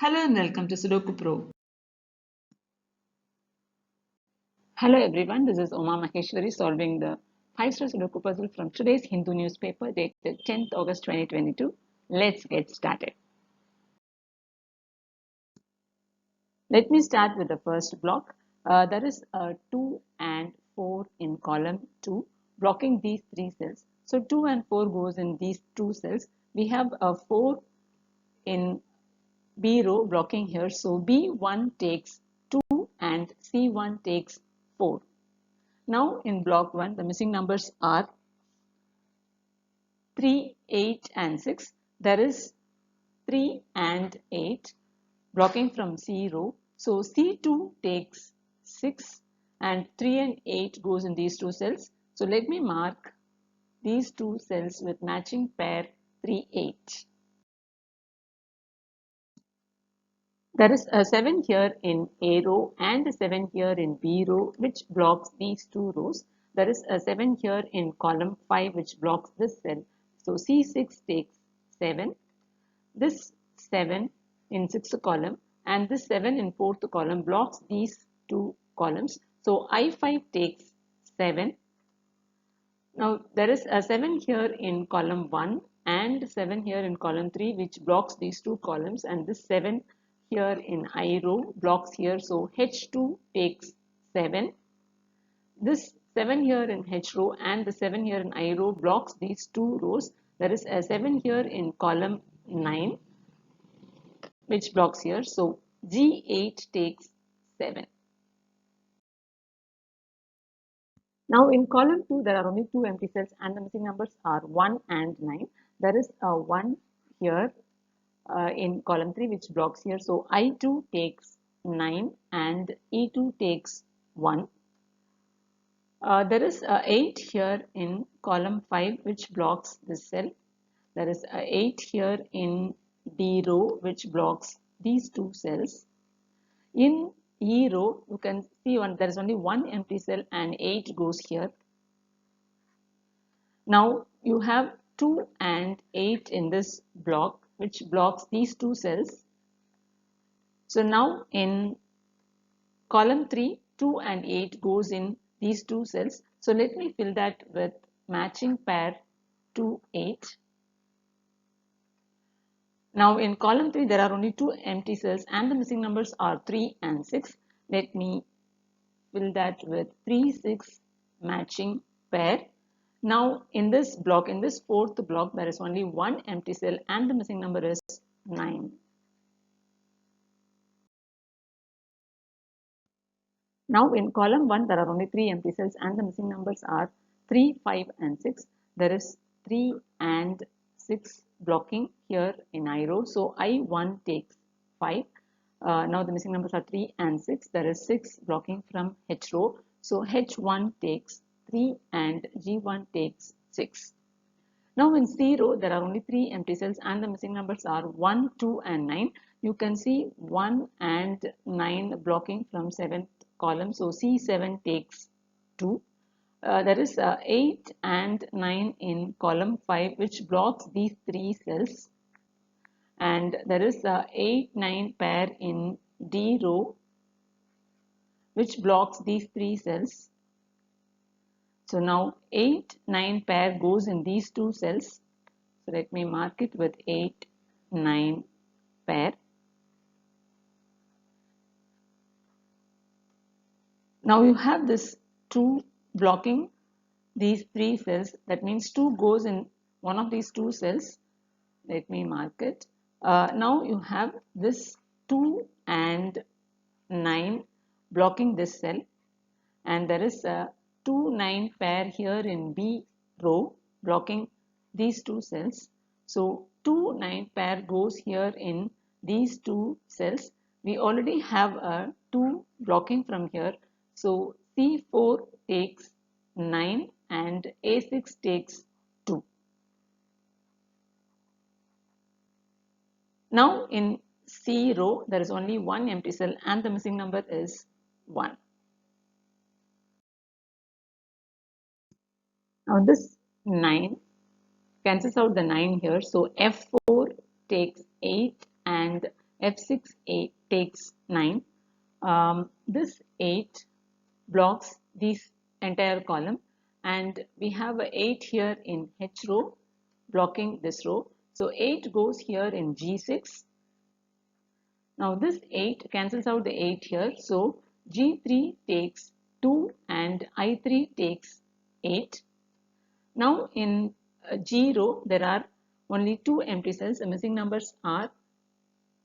Hello and welcome to Sudoku Pro. Hello everyone, this is Oma Maheshwari solving the 5-star Sudoku puzzle from today's Hindu newspaper dated 10th August 2022. Let's get started. Let me start with the first block. There is 2 and 4 in column 2 blocking these 3 cells. So 2 and 4 goes in these 2 cells. We have a 4 in B row blocking here. So B1 takes 2 and C1 takes 4. Now in block 1, the missing numbers are 3, 8 and 6. There is 3 and 8 blocking from C row. So C2 takes 6 and 3 and 8 goes in these 2 cells. So let me mark these 2 cells with matching pair 3, 8. There is a 7 here in A row and a 7 here in B row which blocks these 2 rows. There is a 7 here in column 5 which blocks this cell. So C6 takes 7. This 7 in 6th column and this 7 in 4th column blocks these 2 columns. So I5 takes 7. Now there is a 7 here in column 1 and 7 here in column 3 which blocks these 2 columns, and this 7 here in I row blocks here. So H2 takes 7. This 7 here in H row and the 7 here in I row blocks these 2 rows. There is a 7 here in column 9 which blocks here. So G8 takes 7. Now in column 2 there are only 2 empty cells and the missing numbers are 1 and 9. There is a 1 here in column 3 which blocks here. So I2 takes 9 and E2 takes 1. There is a 8 here in column 5 which blocks this cell. There is a 8 here in D row which blocks these 2 cells. In E row you can see there is only one empty cell and 8 goes here. Now you have 2 and 8 in this block which blocks these 2 cells. So now in column 3, 2 and 8 goes in these 2 cells. So let me fill that with matching pair 2, 8. Now in column 3 there are only 2 empty cells and the missing numbers are 3 and 6. Let me fill that with 3, 6 matching pair. Now in this block, in this 4th block, there is only one empty cell and the missing number is 9. Now in column 1 there are only 3 empty cells and the missing numbers are 3, 5 and 6. There is 3 and 6 blocking here in I row. So I1 takes 5. Now the missing numbers are 3 and 6. There is 6 blocking from H row. So H1 takes 3 and G1 takes 6. Now in C row there are only 3 empty cells and the missing numbers are 1, 2 and 9. You can see 1 and 9 blocking from 7th column. So C7 takes 2. There is 8 and 9 in column 5 which blocks these 3 cells, and there is a 8, 9 pair in D row which blocks these 3 cells. So now 8, 9 pair goes in these 2 cells. So let me mark it with 8, 9 pair. Now you have this 2 blocking these 3 cells. That means 2 goes in one of these 2 cells. Let me mark it. Now you have this 2 and 9 blocking this cell, and there is a 2, 9 pair here in B row blocking these 2 cells. So 2, 9 pair goes here in these 2 cells. We already have a 2 blocking from here. So C4 takes 9 and A6 takes 2. Now in C row there is only one empty cell and the missing number is 1. Now this 9 cancels out the 9 here. So F4 takes 8 and F6 8 takes 9. This 8 blocks this entire column, and we have a 8 here in H row blocking this row. So 8 goes here in G6. Now this 8 cancels out the 8 here. So G3 takes 2 and I3 takes 8. Now in G row there are only 2 empty cells. The missing numbers are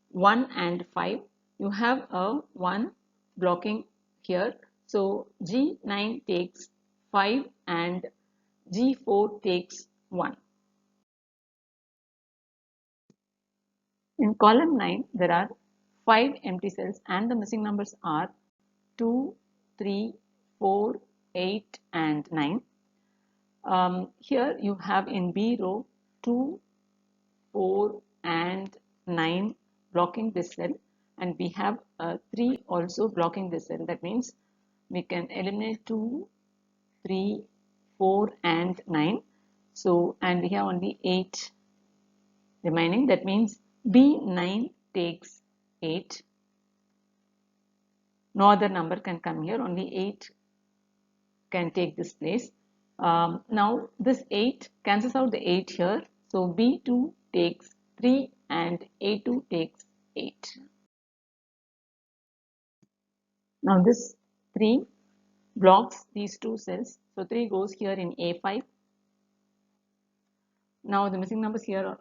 1 and 5. You have a 1 blocking here. So G9 takes 5 and G4 takes 1. In column 9 there are 5 empty cells and the missing numbers are 2, 3, 4, 8 and 9. Here you have in B row 2, 4 and 9 blocking this cell, and we have 3 also blocking this cell. That means we can eliminate 2, 3, 4 and 9. So, and we have only 8 remaining. That means B9 takes 8. No other number can come here, only 8 can take this place. Now this 8 cancels out the 8 here. So B2 takes 3 and A2 takes 8. Now this 3 blocks these two cells. So 3 goes here in A5. Now the missing numbers here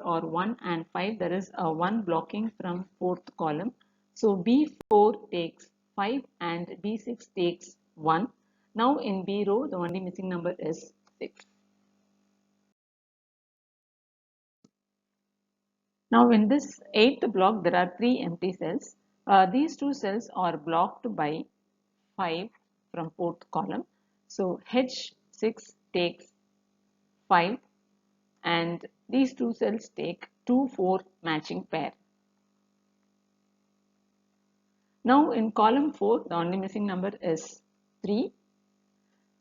are 1 and 5. There is a 1 blocking from 4th column. So B4 takes 5 and B6 takes 1. Now in B row the only missing number is 6. Now in this 8th block there are 3 empty cells. These two cells are blocked by 5 from 4th column. So H6 takes 5 and these two cells take 2, 4 matching pair. Now in column 4 the only missing number is 3.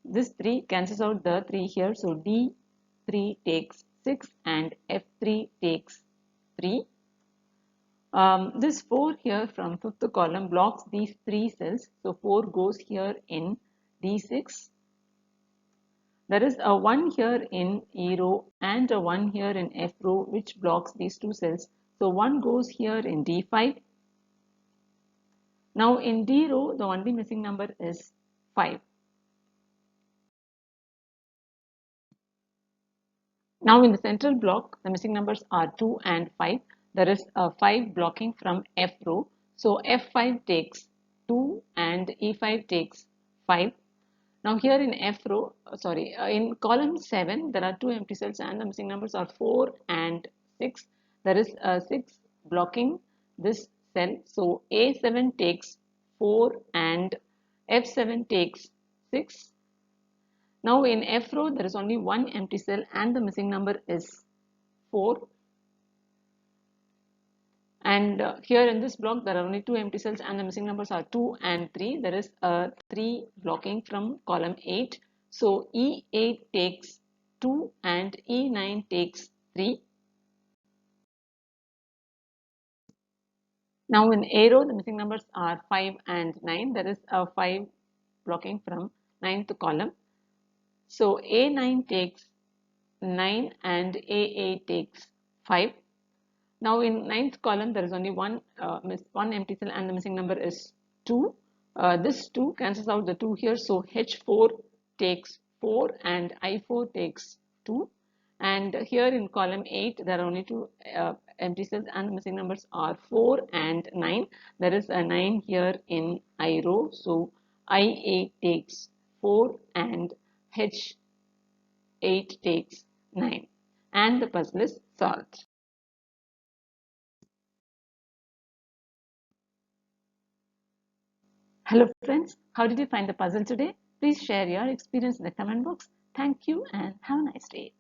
This 3 cancels out the 3 here. So D3 takes 6 and F3 takes 3. This 4 here from 5th column blocks these 3 cells. So 4 goes here in D6. There is a 1 here in E row and a 1 here in F row which blocks these two cells. So 1 goes here in D5. Now in D row the only missing number is 5. Now in the central block the missing numbers are 2 and 5. There is a 5 blocking from F row. So F5 takes 2 and E5 takes 5. Now here in in column 7 there are 2 empty cells and the missing numbers are 4 and 6. There is a 6 blocking this cell. So A7 takes 4 and F7 takes 6. Now in F row there is only one empty cell and the missing number is 4. And here in this block there are only 2 empty cells and the missing numbers are 2 and 3. There is a 3 blocking from column 8. So E8 takes 2 and E9 takes 3. Now in A row the missing numbers are 5 and 9. There is a 5 blocking from 9th column. So A9 takes 9 and A8 takes 5. Now in 9th column there is only one empty cell and the missing number is 2. This 2 cancels out the 2 here. So H4 takes 4 and I4 takes 2. And here in column 8 there are only 2 empty cells and the missing numbers are 4 and 9. There is a 9 here in I row. So I8 takes 4 and H8 takes 9. And the puzzle is solved. Hello friends, how did you find the puzzle today? Please share your experience in the comment box. Thank you and have a nice day.